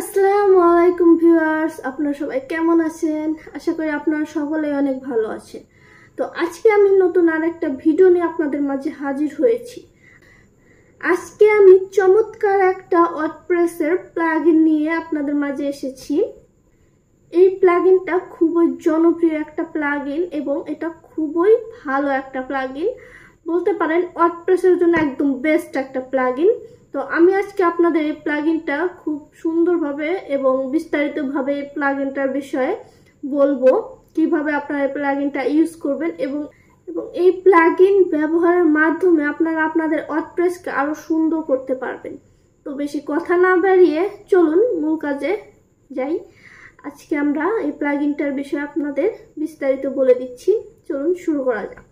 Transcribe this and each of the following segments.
আসসালামু আলাইকুম ভিউয়ার্স, আপনারা সবাই কেমন আছেন? আশা করি আপনারা সকলেই অনেক ভালো আছেন। তো আজকে আমি নতুন আরেকটা ভিডিও নিয়ে আপনাদের মাঝে হাজির হয়েছি। আজকে আমি চমৎকার একটা ওয়ার্ডপ্রেসের প্লাগইন নিয়ে আপনাদের মাঝে এসেছি। এই প্লাগইনটা খুবই জনপ্রিয় একটা প্লাগইন এবং এটা খুবই ভালো একটা প্লাগইন, বলতে পারেন ওয়ার্ডপ্রেসের জন্য একদম বেস্ট একটা প্লাগইন। তো আমি আজকে আপনাদের এই প্লাগইনটা খুব সুন্দরভাবে এবং বিস্তারিতভাবে এই প্লাগইনটার বিষয়ে বলবো, কিভাবে আপনারা এই প্লাগইনটা ইউজ করবেন এবং এই প্লাগইন ব্যবহারের মাধ্যমে আপনারা আপনাদের ওয়ার্ডপ্রেসকে আরো সুন্দর করতে পারবেন। তো বেশি কথা না বাড়িয়ে চলুন মূল কাজে যাই। আজকে আমরা এই প্লাগইনটার বিষয়ে আপনাদের বিস্তারিত বলে দিচ্ছি। চলুন শুরু করা যাক।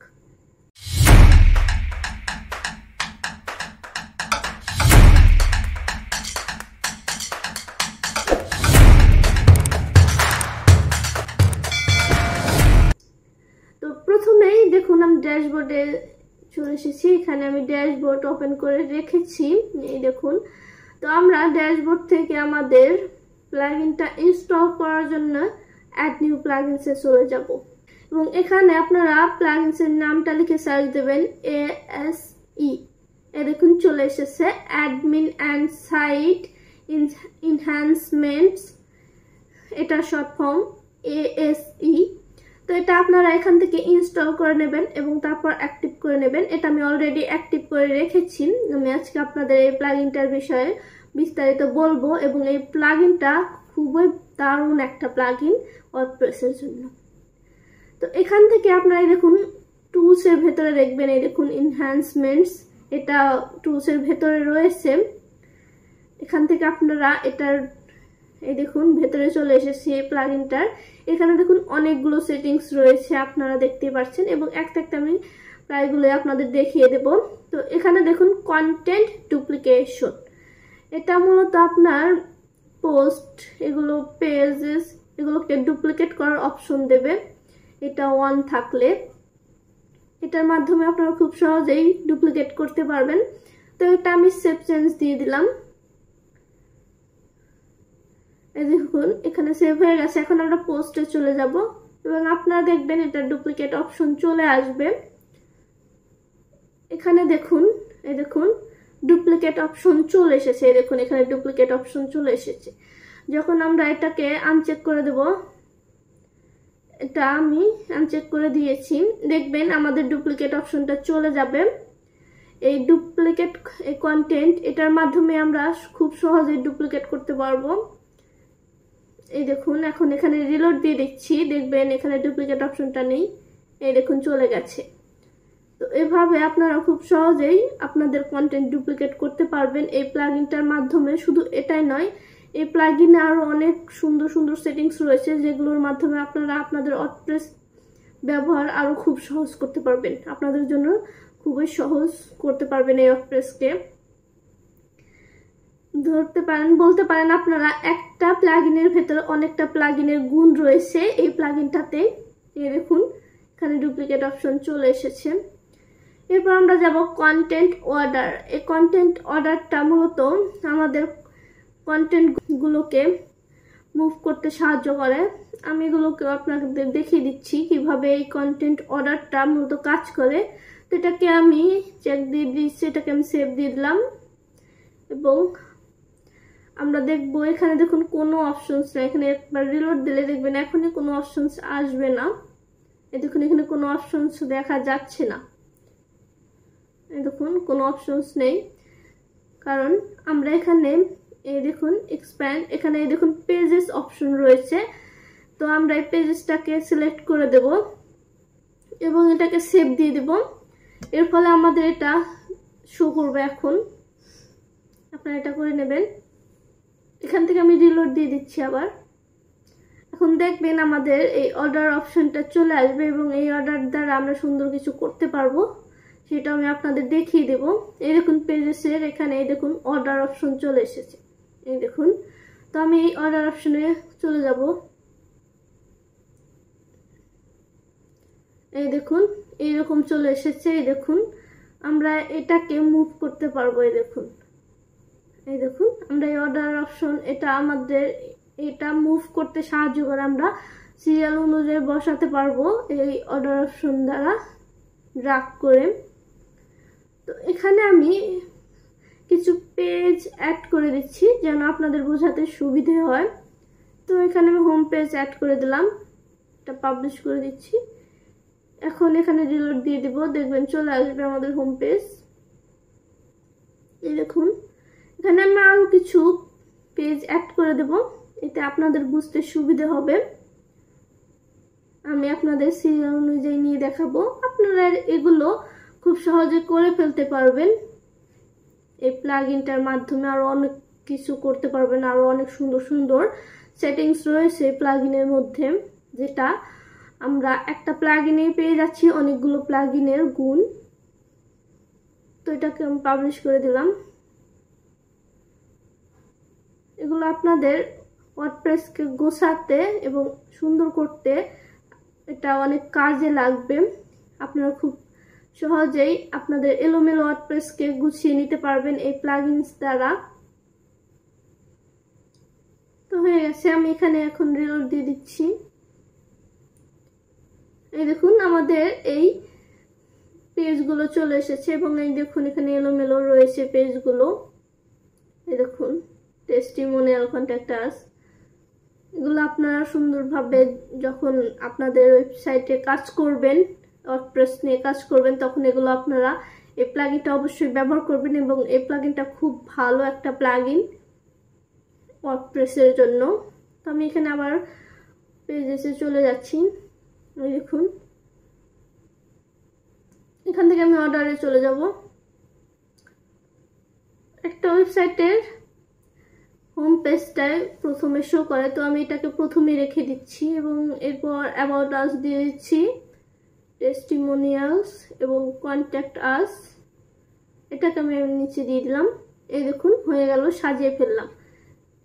তো প্রথমেই দেখুন আমি ড্যাশবোর্ডে চলে এসেছি। এখানে আমি ড্যাশবোর্ড ওপেন করে রেখেছি, এই দেখুন। তো আমরা ড্যাশবোর্ড থেকে আমাদের প্লাগইনটা ইনস্টল করার জন্য অ্যাড নিউ প্লাগইনসে চলে যাব এবং এখানে আপনারা প্লাগইনসের নামটা লিখে সার্চ দেবেন ASE। এই দেখুন চলে এসেছে, অ্যাডমিন অ্যান্ড সাইট এনহ্যান্সমেন্টস, এটা শর্ট ফর্ম ASE। তো এটা আপনারা এখান থেকে ইনস্টল করে নেবেন এবং তারপর অ্যাক্টিভ করে নেবেন। এটা আমি অলরেডি অ্যাক্টিভ করে রেখেছি। আমি আজকে আপনাদের এই প্লাগইনটার বিষয়ে বিস্তারিত বলবো এবং এই প্লাগইনটা খুবই দারুণ একটা প্লাগইন ওয়ার্ডপ্রেসের জন্য। তো এখান থেকে আপনারা দেখুন টুলসের ভেতরে দেখবেন, এই দেখুন এনহ্যান্সমেন্টস, এটা টুলসের ভেতরে রয়েছে। এখান থেকে আপনারা এটার এই দেখুন ভেতরে চলে এসেছি এই প্লাগইনটার। এখানে দেখুন অনেকগুলো সেটিংস রয়েছে, আপনারা দেখতে পাচ্ছেন এবং একটা একটা আমি প্রায়গুলো আপনাদের দেখিয়ে দেব। তো এখানে দেখুন কন্টেন্ট ডুপ্লিকেশন, এটা মূলত আপনার পোস্ট, এগুলো পেজেস, এগুলোকে ডুপ্লিকেট করার অপশন দেবে। এটা অন থাকলে এটার মাধ্যমে আপনারা খুব সহজেই ডুপ্লিকেট করতে পারবেন। তো এটা আমি সেভ চেঞ্জ দিয়ে দিলাম। এই দেখুন এখানে সেভ হয়ে গেছে। এখন আমরা পোস্টে চলে যাব এবং আপনারা দেখবেন এটা ডুপ্লিকেট অপশন চলে আসবে। এখানে দেখুন, এই দেখুন ডুপ্লিকেট অপশন চলে এসেছে। এই দেখুন এখানে ডুপ্লিকেট অপশন চলে এসেছে। যখন আমরা এটাকে আনচেক করে দেব, এটা আমি আনচেক করে দিয়েছি, দেখবেন আমাদের ডুপ্লিকেট অপশনটা চলে যাবে। এই ডুপ্লিকেট এই কন্টেন্ট, এটার মাধ্যমে আমরা খুব সহজে ডুপ্লিকেট করতে পারবো। এই দেখুন এখন এখানে রিলোড দিয়ে দিচ্ছি, দেখবেন এখানে ডুপ্লিকেট অপশনটা নেই, এই দেখুন চলে গেছে। তো এভাবে আপনারা খুব সহজেই আপনাদের কন্টেন্ট ডুপ্লিকেট করতে পারবেন এই প্লাগইনটার মাধ্যমে। শুধু এটাই নয়, এই প্লাগইনে আরো অনেক সুন্দর সুন্দর সেটিংস রয়েছে যেগুলোর মাধ্যমে আপনারা আপনাদের ওয়ার্ডপ্রেস ব্যবহার আরো খুব সহজ করতে পারবেন, আপনাদের জন্য খুবই সহজ করতে পারবেন এই ওয়ার্ডপ্রেসকে। ধরতে পারেন, বলতে পারেন আপনারা একটা প্লাগইনের ভেতরে অনেকটা প্লাগইনের গুণ রয়েছে এই প্লাগইনটাতে। এই দেখুন এখানে ডুপ্লিকেট অপশন চলে এসেছে। এরপর আমরা যাব কন্টেন্ট অর্ডার। এই কন্টেন্ট অর্ডারটা মূলত আমাদের কন্টেন্ট গুলোকে মুভ করতে সাহায্য করে। আমি এগুলোকে আপনাদের দেখিয়ে দিচ্ছি কিভাবে এই কন্টেন্ট অর্ডারটা মূলত কাজ করে। তো এটাকে আমি চেক দিয়ে দিচ্ছি, এটাকে আমি সেভ দিয়ে দিলাম এবং আমরা দেখবো এখানে দেখুন কোনো অপশনস নেই। এখানে একবার রিলোড দিলে দেখবেন এখনই কোনো অপশনস আসবে না। এই দেখুন এখানে কোনো অপশনস দেখা যাচ্ছে না, এই দেখুন কোনো অপশনস নেই, কারণ আমরা এখানে এই দেখুন এক্সপ্যান্ড, এখানে এই দেখুন পেজেস অপশন রয়েছে। তো আমরা এই পেজেসটাকে সিলেক্ট করে দেব এবং এটাকে সেভ দিয়ে দেব। এর ফলে আমাদের এটা শো করবে। এখন আপনারা এটা করে নেবেন। এখান থেকে আমি রিলোড দিয়ে দিচ্ছি আবার। এখন দেখবেন আমাদের এই অর্ডার অপশনটা চলে আসবে এবং এই অর্ডার দ্বারা আমরা সুন্দর কিছু করতে পারবো, সেটা আমি আপনাদের দেখিয়ে দেব। এই দেখুন পেজেসের এখানে এই দেখুন অর্ডার অপশন চলে এসেছে, এই দেখুন। তো আমি এই অর্ডার অপশনে চলে যাব। এই দেখুন এইরকম চলে এসেছে। এই দেখুন আমরা এটাকে মুভ করতে পারবো, এই দেখুন এই দেখুন আমরা এই অর্ডার অপশন এটা আমাদের এটা মুভ করতে সাহায্য করে, আমরা সিরিয়াল অনুযায়ী বসাতে পারবো এই অর্ডার অপশন দ্বারা ড্র্যাগ করে। তো এখানে আমি কিছু পেজ অ্যাড করে দিচ্ছি যেন আপনাদের বোঝাতে সুবিধে হয়। তো এখানে আমি হোম পেজ অ্যাড করে দিলাম, এটা পাবলিশ করে দিচ্ছি। এখন এখানে রিলোড দিয়ে দিব, দেখবেন চলে আসবে আমাদের হোম পেজ। এই দেখুন এখানে আমি আরো কিছু পেজ অ্যাড করে দেব, এতে আপনাদের বুঝতে সুবিধে হবে। আমি আপনাদের সিরিয়াল অনুযায়ী নিয়ে দেখাবো, আপনারা এগুলো খুব সহজে করে ফেলতে পারবেন। এই প্লাগইনটার মাধ্যমে আরো অনেক কিছু করতে পারবেন, আরো অনেক সুন্দর সুন্দর সেটিংস রয়েছে প্লাগইনের মধ্যে, যেটা আমরা একটা প্লাগইনে পেয়ে যাচ্ছি অনেকগুলো প্লাগইনের গুণ। তো এটাকে আমি পাবলিশ করে দিলাম। এগুলো আপনাদের ওয়ার্ডপ্রেসকে গোছাতে এবং সুন্দর করতে এটা অনেক কাজে লাগবে। আপনারা খুব সহজেই আপনাদের এলোমেলো ওয়ার্ডপ্রেসকে গুছিয়ে নিতে পারবেন এই প্লাগইনস দ্বারা। তো হয়ে গেছে, আমি এখানে এখন রিলোড দিয়ে দিচ্ছি। এই দেখুন আমাদের এই পেজগুলো চলে এসেছে এবং এই দেখুন এখানে এলোমেলো রয়েছে পেজগুলো। এই দেখুন টেস্টিমোনিয়াল, কন্ট্যাক্ট আস, এগুলো আপনারা সুন্দরভাবে যখন আপনাদের ওয়েবসাইটে কাজ করবেন, ওয়ার্ডপ্রেস নিয়ে কাজ করবেন, তখন এগুলো আপনারা এই প্লাগইনটা অবশ্যই ব্যবহার করবেন। এবং এই প্লাগইনটা খুব ভালো একটা প্লাগইন ওয়ার্ডপ্রেসের জন্য। তো আমি এখানে আবার পেজেসে চলে যাচ্ছি। এই দেখুন এখান থেকে আমি অর্ডারে চলে যাব। একটা ওয়েবসাইটের হোম পেজটায় প্রথমে শো করে, তো আমি এটাকে প্রথমে রেখে দিচ্ছি এবং এরপর অ্যাবাউট আস দিয়ে দিচ্ছি, টেস্টিমোনিয়ালস এবং কন্ট্যাক্ট আস, এটাকে আমি নিচে দিয়ে দিলাম। এই দেখুন হয়ে গেল, সাজিয়ে ফেললাম।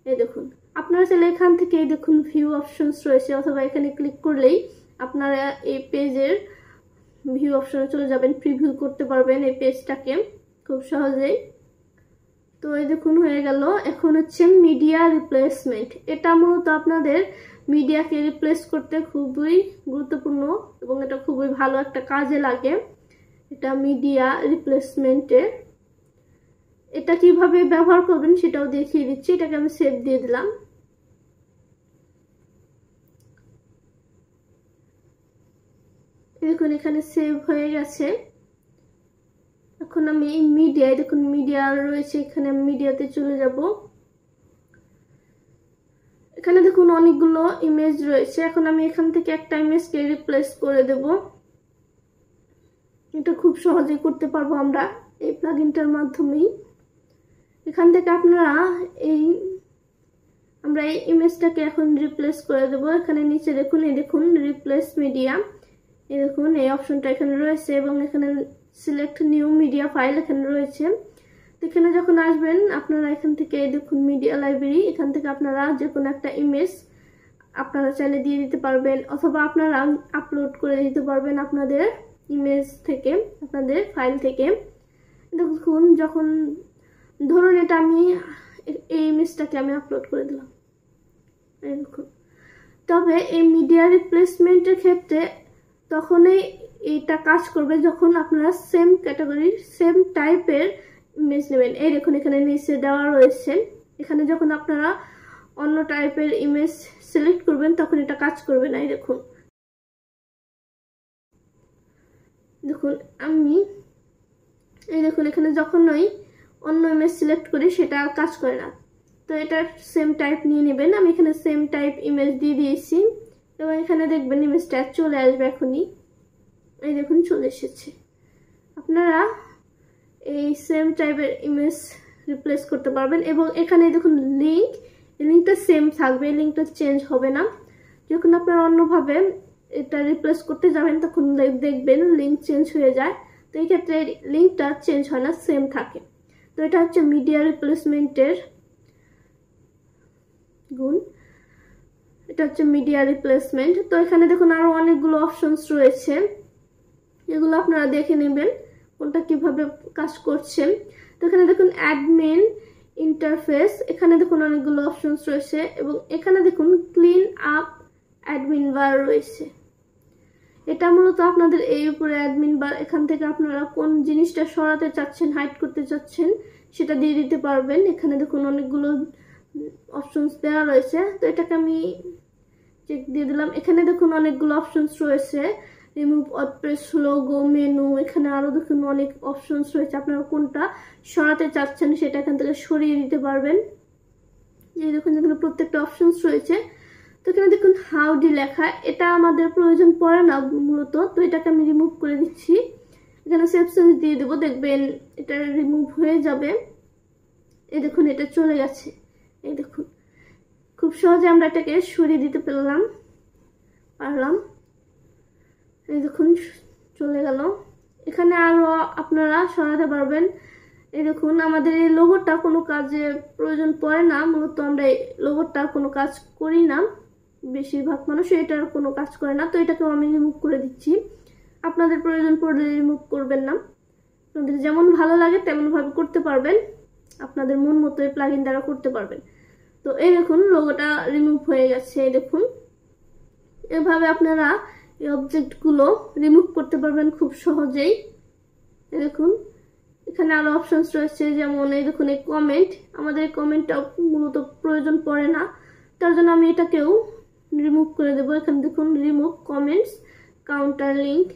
এই দেখুন আপনারা চাইলে এখান থেকে এই দেখুন ভিউ অপশনস রয়েছে, অথবা এখানে ক্লিক করলেই আপনারা এই পেজের ভিউ অপশনে চলে যাবেন, প্রিভিউ করতে পারবেন এই পেজটাকে খুব সহজেই। তো এই দেখুন হয়ে গেল। এখন হচ্ছে মিডিয়া রিপ্লেসমেন্ট, এটা মূলত আপনাদের মিডিয়াকে রিপ্লেস করতে খুবই গুরুত্বপূর্ণ এবং এটা খুবই ভালো একটা কাজে লাগে। এটা মিডিয়া রিপ্লেসমেন্টের, এটা কিভাবে ব্যবহার করবেন সেটাও দেখিয়ে দিচ্ছি। এটাকে আমি সেভ দিয়ে দিলাম। দেখুন এখানে সেভ হয়ে গেছে। এখন আমি মিডিয়ায়, দেখুন মিডিয়া রয়েছে এখানে, আমি মিডিয়াতে চলে যাব। এখানে দেখুন অনেকগুলো ইমেজ রয়েছে, এখন আমি এখান থেকে একটা ইমেজকে রিপ্লেস করে দেব। এটা খুব সহজে করতে পারবো আমরা এই প্লাগইনটার মাধ্যমেই। এখান থেকে আপনারা আমরা এই ইমেজটাকে এখন রিপ্লেস করে দেব। এখানে নিচে দেখুন, এই দেখুন রিপ্লেস মিডিয়া, এই দেখুন এই অপশনটা এখানে রয়েছে এবং এখানে সিলেক্ট নিউ মিডিয়া ফাইল এখানে রয়েছে। তো এখানে যখন আসবেন আপনারা এখান থেকে এই দেখুন মিডিয়া লাইব্রেরি, এখান থেকে আপনারা যে কোনো একটা ইমেজ আপনারা চাইলে দিয়ে দিতে পারবেন, অথবা আপনারা আপলোড করে দিতে পারবেন আপনাদের ইমেজ থেকে, আপনাদের ফাইল থেকে। দেখুন যখন ধরুন এটা আমি এই ইমেজটাকে আমি আপলোড করে দিলাম, এই দেখুন। তবে এই মিডিয়া রিপ্লেসমেন্টের ক্ষেত্রে তখনই এটা কাজ করবে যখন আপনারা সেম ক্যাটাগরির সেম টাইপের ইমেজ নেবেন। এই দেখুন এখানে নিচে দেওয়া রয়েছে, এখানে যখন আপনারা অন্য টাইপের ইমেজ সিলেক্ট করবেন তখন এটা কাজ করবে না। এই দেখুন, দেখুন আমি এই দেখুন এখানে যখনই অন্য ইমেজ সিলেক্ট করি সেটা আর কাজ করে না। তো এটা সেম টাইপ নিয়ে নেবেন। আমি এখানে সেম টাইপ ইমেজ দিয়ে দিয়েছি এবং এখানে দেখবেন ইমেজটা চলে আসবে এখনই। এই দেখুন চলে এসেছে। আপনারা এই সেম টাইপের ইমেজ রিপ্লেস করতে পারবেন এবং এখানে দেখুন লিঙ্ক, এই লিঙ্কটা সেম থাকবে, এই লিঙ্কটা চেঞ্জ হবে না। যখন আপনারা অন্যভাবে এটা রিপ্লেস করতে যাবেন তখন দেখবেন লিঙ্ক চেঞ্জ হয়ে যায়। তো এই ক্ষেত্রে লিঙ্কটা চেঞ্জ হয় না, সেম থাকে। তো এটা হচ্ছে মিডিয়া রিপ্লেসমেন্টের গুণ, এটা হচ্ছে মিডিয়া রিপ্লেসমেন্ট। তো এখানে দেখুন আরো অনেকগুলো অপশনস রয়েছে, এগুলো আপনারা দেখে নেবেন কোনটা কিভাবে কাজ করছে। তো এখানে দেখুন অ্যাডমিন ইন্টারফেস, এখানে দেখুন অনেকগুলো অপশনস রয়েছে এবং এখানে দেখুন ক্লিন আপ অ্যাডমিন বার রয়েছে। এটা মূলত আপনাদের এই উপরে অ্যাডমিন বার, এখান থেকে আপনারা কোন জিনিসটা সরাতে চাচ্ছেন, হাইড করতে চাচ্ছেন সেটা দিয়ে দিতে পারবেন। এখানে দেখুন অনেকগুলো অপশনস দেওয়া রয়েছে, তো এটাকে আমি চেক দিয়ে দিলাম। এখানে দেখুন অনেকগুলো অপশনস রয়েছে, রিমুভ ওয়ার্ডপ্রেস লোগো, মেনু, এখানে আরো দেখুন অনেক অপশনস রয়েছে। আপনারা কোনটা সরাতে চাচ্ছেন সেটা এখান থেকে সরিয়ে দিতে পারবেন। এই দেখুন এখানে প্রত্যেকটা অপশনস রয়েছে। তো এখানে দেখুন হাউডি লেখা, এটা আমাদের প্রয়োজন পড়ে না মূলত, তো এটাকে আমি রিমুভ করে দিচ্ছি। এখানে সেভ চেঞ্জ দিয়ে দেবো, দেখবেন এটা রিমুভ হয়ে যাবে। এই দেখুন এটা চলে গেছে। এই দেখুন খুব সহজে আমরা এটাকে সরিয়ে দিতে পারলাম। এই দেখুন চলে গেল। এখানে আরো আপনারা সরাতে পারবেন। এই দেখুন আমাদের এই লোগোটা কোনো কাজে প্রয়োজন পড়ে না, মূলত আমরা এই লোগোটা কোনো কাজ করি না, বেশিরভাগ মানুষ এটার কোনো কাজ করে না, তো এটাকেও আমি রিমুভ করে দিচ্ছি। আপনাদের প্রয়োজন পড়লে রিমুভ করবেন না, আপনাদের যেমন ভালো লাগে তেমন ভাবে করতে পারবেন, আপনাদের মন মতো এই প্লাগইন দ্বারা করতে পারবেন। তো এই দেখুন লোগোটা রিমুভ হয়ে গেছে। এই দেখুন এভাবে আপনারা এই অবজেক্টগুলো রিমুভ করতে পারবেন খুব সহজেই। এই দেখুন এখানে আরো অপশনস রয়েছে, যেমন এই দেখুন এই কমেন্ট, আমাদের এই কমেন্টটা মূলত প্রয়োজন পড়ে না, তার জন্য আমি এটাকেও রিমুভ করে দেবো। এখানে দেখুন রিমুভ কমেন্টস কাউন্টার লিঙ্ক,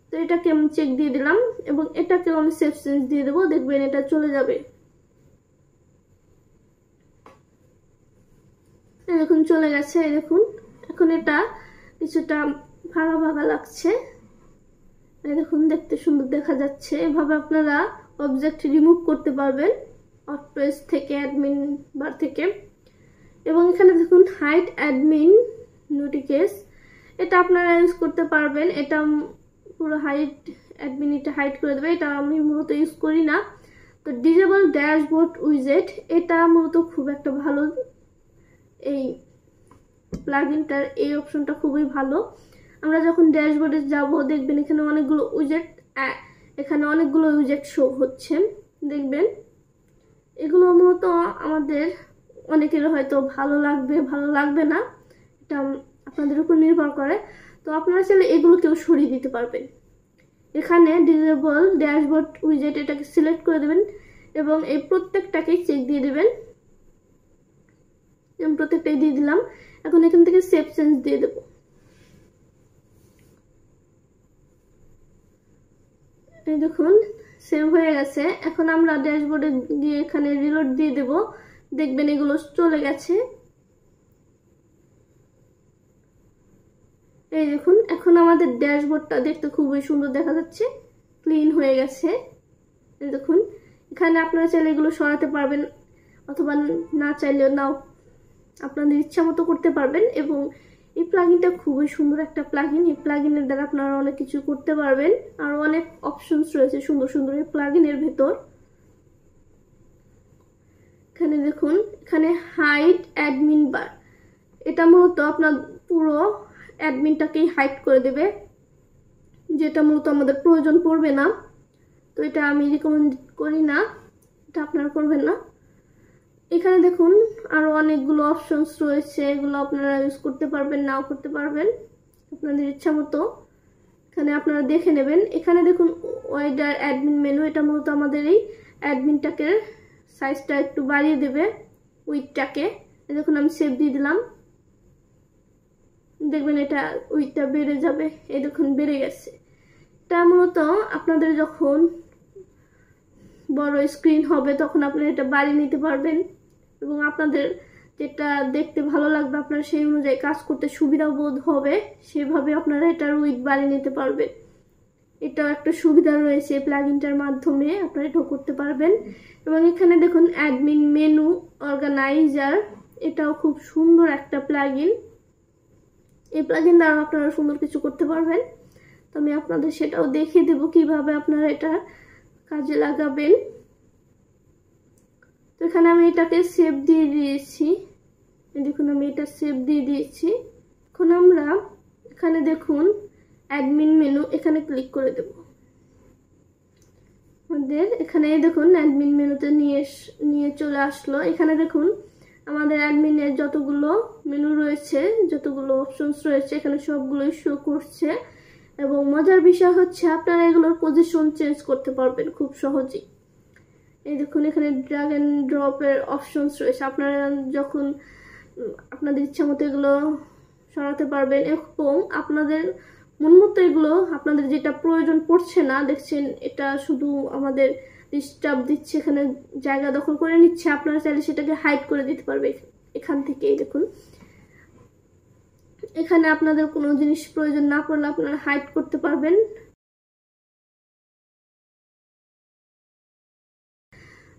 তো এটাকে আমি চেক দিয়ে দিলাম এবং এটাকেও আমি সেভ চেঞ্জ দিয়ে দেবো, দেখবেন এটা চলে যাবে। এই দেখুন চলে গেছে। এই দেখুন এখন এটা কিছুটা ভাগা ভাগা লাগছে, এই দেখুন দেখতে সুন্দর দেখা যাচ্ছে। এভাবে আপনারা অবজেক্ট রিমুভ করতে পারবেন ওয়ার্ডপ্রেস থেকে, অ্যাডমিন বার থেকে। এবং এখানে দেখুন হাইড অ্যাডমিন নোটিকেস, এটা আপনারা ইউজ করতে পারবেন, এটা পুরো হাইড অ্যাডমিন এটা হাইড করে দেবে, এটা আমি মূলত ইউজ করি না। তো ডিজেবল ড্যাশবোর্ড উইজেট, এটা মূলত খুব একটা ভালো, এই প্লাগইনটার এই অপশনটা খুবই ভালো। আমরা যখন ড্যাশবোর্ডে যাব দেখবেন এখানে অনেকগুলো উইজেট শো হচ্ছে, দেখবেন এগুলো মূলত আমাদের অনেকের হয়তো ভালো লাগবে ভালো লাগবে না, এটা আপনাদের উপর নির্ভর করে। তো আপনারা চাইলে এগুলোকেও সরিয়ে দিতে পারবেন। এখানে ডিসেবল ড্যাশবোর্ড উইজেট এটাকে সিলেক্ট করে দেবেন এবং এই প্রত্যেকটাকে চেক দিয়ে দেবেন। প্রত্যেকটাই দিয়ে দিলাম। এখন এখান থেকে সেভ চেঞ্জ দিয়ে দেব। এই দেখুন সেভ হয়ে গেছে। এখন আমরা ড্যাশবোর্ডে গিয়ে এখানে রিলোড দিয়ে দেব, দেখবেন এগুলো চলে গেছে। এই দেখুন এখন আমাদের ড্যাশবোর্ডটা দেখতে খুবই সুন্দর দেখা যাচ্ছে, ক্লিন হয়ে গেছে। এই দেখুন এখানে আপনারা চাইলে এগুলো সরাতে পারবেন অথবা না চাইলেও নাও আপনাদের ইচ্ছা মতো করতে পারবেন। এবং এই প্লাগইনটা খুবই সুন্দর একটা প্লাগইন, এই প্লাগইনের দ্বারা আপনারা অনেক কিছু করতে পারবেন, আর অনেক অপশনস রয়েছে সুন্দর সুন্দর এই প্লাগইনের ভেতর। এখানে দেখুন এখানে হাইড অ্যাডমিন বার, এটা মূলত আপনার পুরো অ্যাডমিনটাকেই হাইড করে দেবে, যেটা মূলত আমাদের প্রয়োজন পড়বে না। তো এটা আমি রিকমেন্ড করি না, এটা আপনারা করবেন না। এখানে দেখুন আরো অনেকগুলো অপশনস রয়েছে, এগুলো আপনারা ইউজ করতে পারবেন নাও করতে পারবেন আপনাদের ইচ্ছা মতো, এখানে আপনারা দেখে নেবেন। এখানে দেখুন ওয়াইডার অ্যাডমিন মেনু, এটা মূলত আমাদের এই অ্যাডমিনটাকে সাইজটা একটু বাড়িয়ে দেবে, উইডটাকে। দেখুন আমি সেভ দিয়ে দিলাম, দেখবেন এটা উইডটা বেড়ে যাবে। এই দেখুন বেড়ে গেছে। এটা মূলত আপনাদের যখন বড় স্ক্রিন হবে তখন আপনারা এটা বাড়িয়ে নিতে পারবেন এবং আপনাদের যেটা দেখতে ভালো লাগবে আপনারা সেই অনুযায়ী কাজ করতে সুবিধা বোধ হবে, সেভাবে আপনারা এটার উইডথ বাড়িয়ে নিতে পারবেন। এটাও একটা সুবিধা রয়েছে প্লাগইনটার মাধ্যমে, আপনারা এটাও করতে পারবেন। এবং এখানে দেখুন অ্যাডমিন মেনু অর্গানাইজার, এটাও খুব সুন্দর একটা প্লাগইন, এই প্লাগইন দ্বারা আপনারা সুন্দর কিছু করতে পারবেন। তো আমি আপনাদের সেটাও দেখিয়ে দেব কিভাবে আপনারা এটা কাজে লাগাবেন। তো এখানে আমি এটাকে সেভ দিয়ে দিয়েছি, দেখুন আমি এটা সেভ দিয়ে দিয়েছি। এখন আমরা এখানে দেখুন অ্যাডমিন মেনু, এখানে ক্লিক করে দেব। আমাদের এখানে দেখুন অ্যাডমিন মেনুতে নিয়ে চলে আসলো। এখানে দেখুন আমাদের অ্যাডমিনের যতগুলো মেনু রয়েছে, যতগুলো অপশনস রয়েছে, এখানে সবগুলোই শো করছে। এবং মজার বিষয় হচ্ছে আপনারা এগুলোর পজিশন চেঞ্জ করতে পারবেন খুব সহজেই। এই দেখুন এখানে ড্র্যাগ এন্ড ড্রপের অপশনস রয়েছে, আপনারা যখন আপনাদের ইচ্ছা মতো এগুলো সরাতে পারবেন এবং আপনাদের মন মতো এগুলো আপনাদের যেটা প্রয়োজন পড়ছে না, দেখছেন এটা শুধু আমাদের ডিস্টার্ব দিচ্ছে, এখানে জায়গা দখল করে নিচ্ছে, আপনারা চাইলে সেটাকে হাইড করে দিতে পারবে এখান থেকে। দেখুন এখানে আপনাদের কোনো জিনিস প্রয়োজন না পড়লে আপনারা হাইড করতে পারবেন।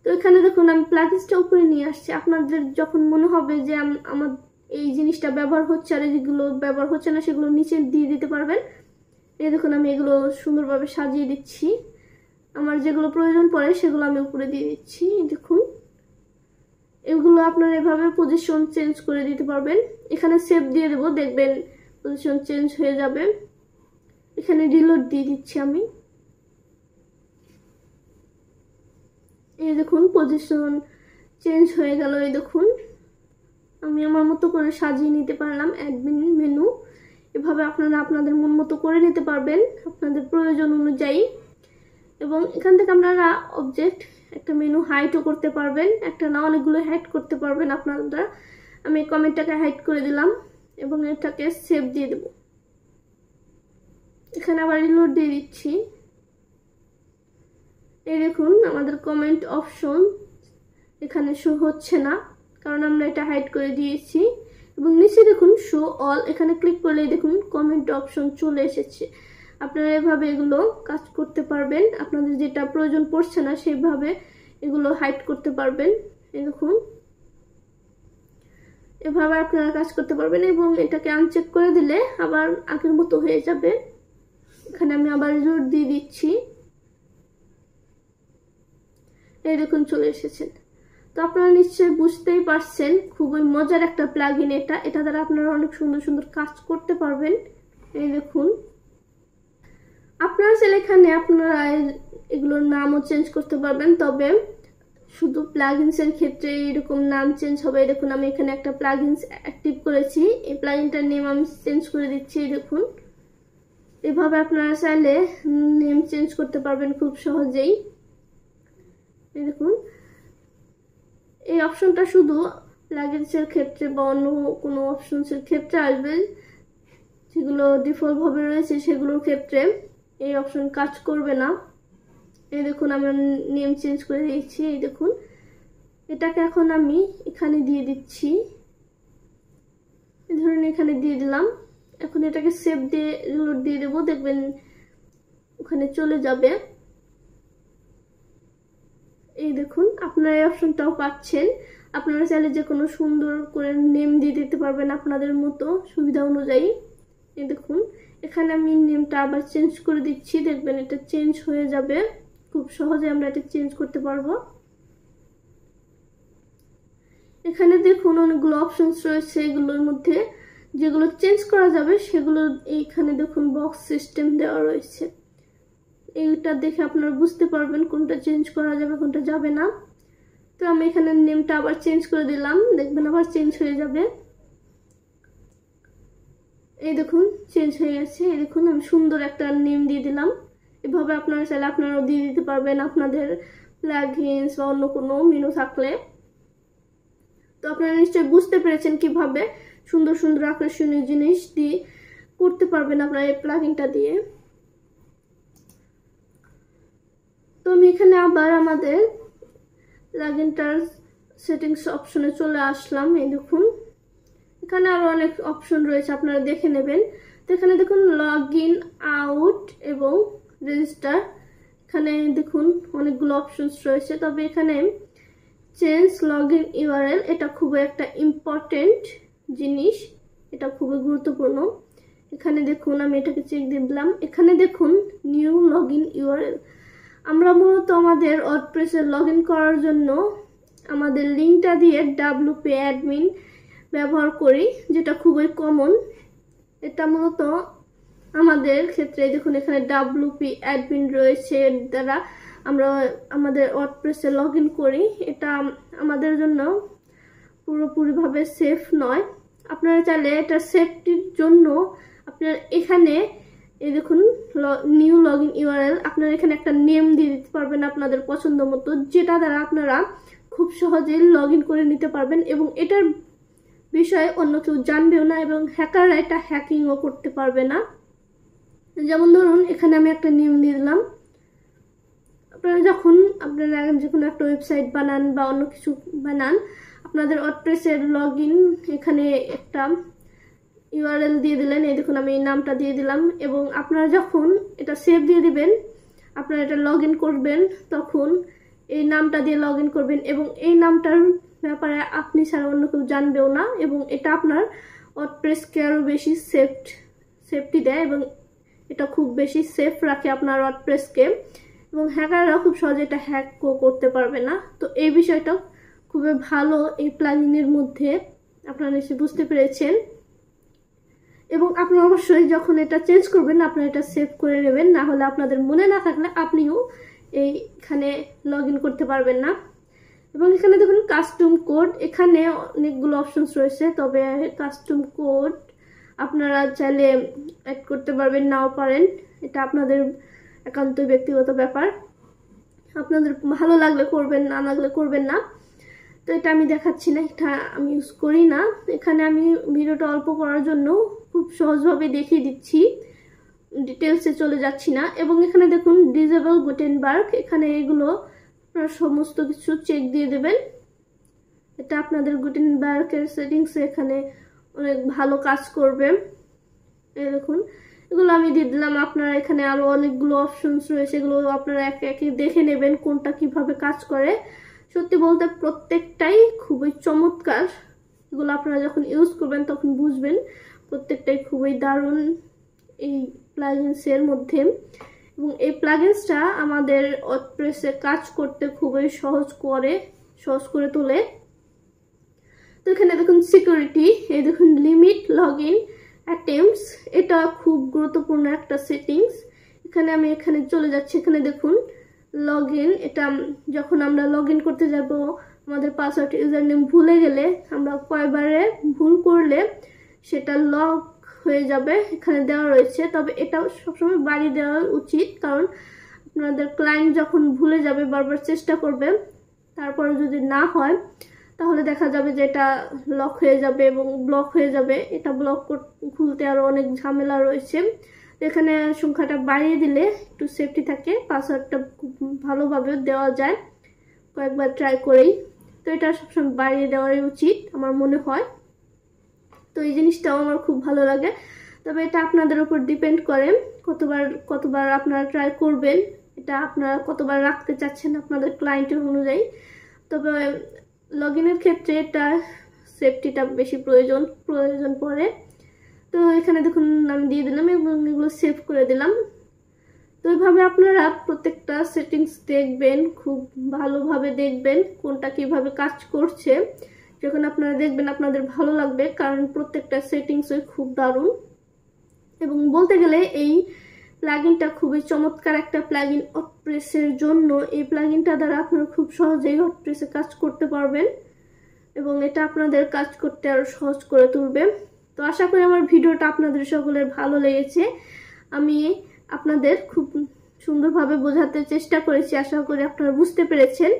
তো এখানে দেখুন আমি প্লাগইনসটা উপরে নিয়ে আসছি। আপনাদের যখন মনে হবে যে আমার এই জিনিসটা ব্যবহার হচ্ছে আর যেগুলো ব্যবহার হচ্ছে না সেগুলো নিচে দিয়ে দিতে পারবেন। এই দেখুন আমি এগুলো সুন্দরভাবে সাজিয়ে দিচ্ছি, আমার যেগুলো প্রয়োজন পড়ে সেগুলো আমি উপরে দিয়ে দিচ্ছি। দেখুন এগুলো আপনারা এভাবে পজিশন চেঞ্জ করে দিতে পারবেন। এখানে সেভ দিয়ে দেবো, দেখবেন পজিশন চেঞ্জ হয়ে যাবে। এখানে রিলোড দিয়ে দিচ্ছি আমি। এই দেখুন পজিশন চেঞ্জ হয়ে গেল। এই দেখুন আমি আমার মতো করে সাজিয়ে নিতে পারলাম অ্যাডমিন মেনু। এভাবে আপনারা আপনাদের মন মতো করে নিতে পারবেন আপনাদের প্রয়োজন অনুযায়ী। এবং এখান থেকে আপনারা অবজেক্ট একটা মেনু হাইডও করতে পারবেন, একটা না অনেকগুলো হাইড করতে পারবেন আপনারা। আমি কমেন্টটাকে হাইড করে দিলাম এবং এটাকে সেভ দিয়ে দেব। এখানে আবার রিলোড দিয়ে দিচ্ছি। এই দেখুন আমাদের কমেন্ট অপশন এখানে শো হচ্ছে না, কারণ আমরা এটা হাইড করে দিয়েছি। এবং নিচে দেখুন শো অল, এখানে ক্লিক করলে দেখুন কমেন্ট অপশন চলে এসেছে। আপনারা এভাবে এগুলো কাজ করতে পারবেন, আপনাদের যেটা প্রয়োজন পড়ছে না সেইভাবে এগুলো হাইড করতে পারবেন। এই দেখুন এভাবে আপনারা কাজ করতে পারবেন এবং এটাকে আনচেক করে দিলে আবার আগের মতো হয়ে যাবে। এখানে আমি আবার রিলোড দিয়ে দিচ্ছি। এই দেখুন চলে এসেছেন। তো আপনারা নিশ্চয়ই বুঝতেই পারছেন খুবই মজার একটা প্লাগইন এটা দ্বারা আপনারা অনেক সুন্দর সুন্দর কাজ করতে পারবেন। এই দেখুন আপনারা চাইলে এখানে আপনারা এগুলোর নামও চেঞ্জ করতে পারবেন, তবে শুধু প্লাগইনসের ক্ষেত্রে এরকম নাম চেঞ্জ হবে। দেখুন আমি এখানে একটা প্লাগইনস অ্যাক্টিভ করেছি, এই প্লাগইনটার নেম আমি চেঞ্জ করে দিচ্ছি। দেখুন এভাবে আপনারা চাইলে নেম চেঞ্জ করতে পারবেন খুব সহজেই। এই দেখুন এই অপশনটা শুধু প্লাগইনসের ক্ষেত্রে বা অন্য কোনো অপশনসের ক্ষেত্রে আসবে, যেগুলো ডিফল্ট ভাবে রয়েছে সেগুলোর ক্ষেত্রে এই অপশন কাজ করবে না। এই দেখুন আমরা নেম চেঞ্জ করে দিয়েছি। এই দেখুন এটাকে এখন আমি এখানে দিয়ে দিচ্ছি, এই ধরুন এখানে দিয়ে দিলাম। এখন এটাকে সেভ দিয়ে রিলোড দিয়ে দেবো, দেখবেন ওখানে চলে যাবে। এই দেখুন আপনারা এই অপশনটাও পাচ্ছেন। আপনারা চাইলে যে কোনো সুন্দর করে নেম দিয়ে দিতে পারবেন আপনাদের মতো সুবিধা অনুযায়ী। এই দেখুন এখানে আমি নেমটা আবার চেঞ্জ করে দিচ্ছি, দেখবেন এটা চেঞ্জ হয়ে যাবে। খুব সহজে আমরা এটা চেঞ্জ করতে পারবো। এখানে দেখুন অনেকগুলো অপশনস রয়েছে, এগুলোর মধ্যে যেগুলো চেঞ্জ করা যাবে সেগুলো এইখানে দেখুন বক্স সিস্টেম দেওয়া রয়েছে। এইটা দেখে আপনারা বুঝতে পারবেন কোনটা চেঞ্জ করা যাবে কোনটা যাবে না। তো আমি এখানে নেমটা আবার চেঞ্জ করে দিলাম, দেখবেন আবার চেঞ্জ হয়ে যাবে। এই দেখুন চেঞ্জ হয়ে গেছে। এই দেখুন আমি সুন্দর একটা নেম দিয়ে দিলাম। এভাবে আপনারা চাইলে আপনারাও দিয়ে দিতে পারবেন আপনাদের প্লাগইনস বা অন্য কোনো মেনু থাকলে। তো আপনারা নিশ্চয়ই বুঝতে পেরেছেন কিভাবে সুন্দর সুন্দর আকর্ষণীয় জিনিস দিয়ে করতে পারবেন আপনারা এই প্লাগইনটা দিয়ে। তো আমি এখানে আবার আমাদের প্লাগইনটার সেটিংস অপশনে চলে আসলাম। এই দেখুন এখানে আরো অনেক অপশন রয়েছে, আপনারা দেখে নেবেন। তো এখানে দেখুন লগ ইন, আউট এবং রেজিস্টার। এখানে দেখুন অনেকগুলো অপশনস রয়েছে, তবে এখানে চেঞ্জ লগ ইন ইউআরএল এটা খুবই একটা ইম্পর্টেন্ট জিনিস, এটা খুবই গুরুত্বপূর্ণ। এখানে দেখুন আমি এটাকে চেক দিয়ে দিলাম। এখানে দেখুন নিউ লগ ইন ইউআরএল। আমরা মূলত আমাদের ওয়ার্ডপ্রেসে লগ ইন করার জন্য আমাদের লিঙ্কটা দিয়ে WP অ্যাডমিন ব্যবহার করি, যেটা খুবই কমন। এটা মূলত আমাদের ক্ষেত্রে দেখুন এখানে WP অ্যাডমিন রয়েছে, এর দ্বারা আমরা আমাদের ওয়ার্ডপ্রেসে লগ ইন করি, এটা আমাদের জন্য পুরোপুরিভাবে সেফ নয়। আপনারা চাইলে এটা সেফটির জন্য আপনার এখানে এই দেখুন নিউ লগ ইন ইউআরএল, আপনারা এখানে একটা নেম দিয়ে দিতে পারবেন আপনাদের পছন্দ মতো, যেটা দ্বারা আপনারা খুব সহজেই লগ ইন করে নিতে পারবেন এবং এটার বিষয়ে অন্য কেউ জানবেও না এবং হ্যাকাররা এটা হ্যাকিংও করতে পারবে না। যেমন ধরুন এখানে আমি একটা নেম দিয়ে দিলাম। আপনারা যখন আপনারা যে কোনো একটা ওয়েবসাইট বানান বা অন্য কিছু বানান, আপনাদের ওয়ার্ডপ্রেসের লগ ইন এখানে একটা ইউআরএল দিয়ে দিলেন, এই দেখুন আমি এই নামটা দিয়ে দিলাম এবং আপনারা যখন এটা সেভ দিয়ে দিবেন, আপনারা এটা লগ ইন করবেন, তখন এই নামটা দিয়ে লগ ইন করবেন এবং এই নামটার ব্যাপারে আপনি ছাড়া অন্য কেউ জানবেও না এবং এটা আপনার ওয়ার্ডপ্রেসকে আরও বেশি সেফটি দেয় এবং এটা খুব বেশি সেফ রাখে আপনার ওয়ার্ডপ্রেসকে এবং হ্যাকাররা খুব সহজে এটা হ্যাকও করতে পারবে না। তো এই বিষয়টা খুবই ভালো এই প্লাগইনের মধ্যে, আপনারা নিশ্চয়ই বুঝতে পেরেছেন। এবং আপনারা অবশ্যই যখন এটা চেঞ্জ করবেন আপনারা এটা সেভ করে নেবেন, না হলে আপনাদের মনে না থাকলে আপনিও এইখানে লগ ইন করতে পারবেন না। এবং এখানে দেখুন কাস্টম কোড, এখানে অনেকগুলো অপশনস রয়েছে, তবে কাস্টম কোড আপনারা চাইলে অ্যাড করতে পারবেন, নাও পারেন, এটা আপনাদের একান্তই ব্যক্তিগত ব্যাপার, আপনাদের ভালো লাগলে করবেন, না লাগলে করবেন না। তো এটা আমি দেখাচ্ছি না, এটা আমি ইউজ করি না। এখানে আমি ভিডিওটা অল্প করার জন্য খুব সহজভাবে দেখিয়ে দিচ্ছি, ডিটেলসে চলে যাচ্ছি না। এবং এখানে দেখুন ডিসেবল গুটেনবার্গ, এখানে এগুলো আপনারা সমস্ত কিছু চেক দিয়ে দেবেন, এটা আপনাদের গুটেনবার্গের সেটিংসে এখানে অনেক ভালো কাজ করবে। এই দেখুন এগুলো আমি দিয়ে দিলাম, আপনারা এখানে আরও অনেকগুলো অপশনস রয়েছে, এগুলো আপনারা একে একে দেখে নেবেন কোনটা কিভাবে কাজ করে। সত্যি বলতে প্রত্যেকটাই খুবই চমৎকার, এগুলো আপনারা যখন ইউজ করবেন তখন বুঝবেন প্রত্যেকটাই খুবই দারুণ এই প্লাগইনসের মধ্যে। এবং এই প্লাগইনসটা আমাদের ওয়ার্ডপ্রেসে কাজ করতে খুবই সহজ করে তোলে। তো এখানে দেখুন সিকিউরিটি, এই দেখুন লিমিট লগ ইন অ্যাটেম্পটস, এটা খুব গুরুত্বপূর্ণ একটা সেটিংস। এখানে আমি চলে যাচ্ছি, এখানে দেখুন লগ ইন, এটা যখন আমরা লগ ইন করতে যাব আমাদের পাসওয়ার্ড ইউজার নেম ভুলে গেলে, আমরা কয়বারে ভুল করলে সেটা লক হয়ে যাবে, এখানে দেওয়া রয়েছে। তবে এটা সবসময় বাড়িয়ে দেওয়া উচিত, কারণ আপনাদের ক্লায়েন্ট যখন ভুলে যাবে বারবার চেষ্টা করবে, তারপরে যদি না হয় তাহলে দেখা যাবে যে এটা লক হয়ে যাবে এবং ব্লক হয়ে যাবে। এটা খুলতে আরও অনেক ঝামেলা রয়েছে। এখানে সংখ্যাটা বাড়িয়ে দিলে একটু সেফটি থাকে, পাসওয়ার্ডটা খুব ভালোভাবে দেওয়া যায় কয়েকবার ট্রাই করেই। তো এটা সবসময় বাড়িয়ে দেওয়াই উচিত আমার মনে হয়। তো এই জিনিসটাও আমার খুব ভালো লাগে, তবে এটা আপনাদের উপর ডিপেন্ড করে কতবার আপনারা ট্রাই করবেন, এটা আপনারা কতবার রাখতে চাচ্ছেন আপনাদের ক্লায়েন্টের অনুযায়ী। তবে লগ ইনের ক্ষেত্রে এটা সেফটিটা বেশি প্রয়োজন পড়ে। তো এখানে দেখুন আমি দিয়ে দিলাম এবং এগুলো সেভ করে দিলাম। তো এইভাবে আপনারা প্রত্যেকটা সেটিংস দেখবেন, খুব ভালোভাবে দেখবেন কোনটা কিভাবে কাজ করছে। যখন আপনারা দেখবেন আপনাদের ভালো লাগবে, কারণ প্রত্যেকটা সেটিংসই খুব দারুণ। এবং বলতে গেলে এই প্লাগইনটা খুবই চমৎকার একটা প্লাগইন ওয়ার্ডপ্রেসের জন্য। এই প্লাগইনটা দ্বারা আপনারা খুব সহজেই ওয়ার্ডপ্রেসে কাজ করতে পারবেন এবং এটা আপনাদের কাজ করতে আরও সহজ করে তুলবে। তো আশা করি আমার ভিডিওটা আপনাদের সকলের ভালো লেগেছে। আমি আপনাদের খুব সুন্দরভাবে বোঝাতে চেষ্টা করেছি, আশা করি আপনারা বুঝতে পেরেছেন।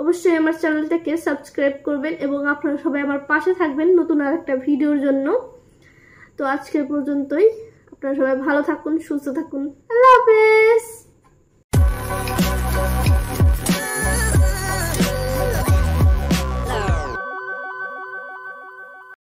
অবশ্যই আমার চ্যানেলটাকে সাবস্ক্রাইব করবেন এবং আপনারা সবাই আমার পাশে থাকবেন নতুন আরেকটা ভিডিওর জন্য। তো আজকের পর্যন্তই, আপনারা সবাই ভালো থাকুন, সুস্থ থাকুন, আল্লাহ হাফেজ।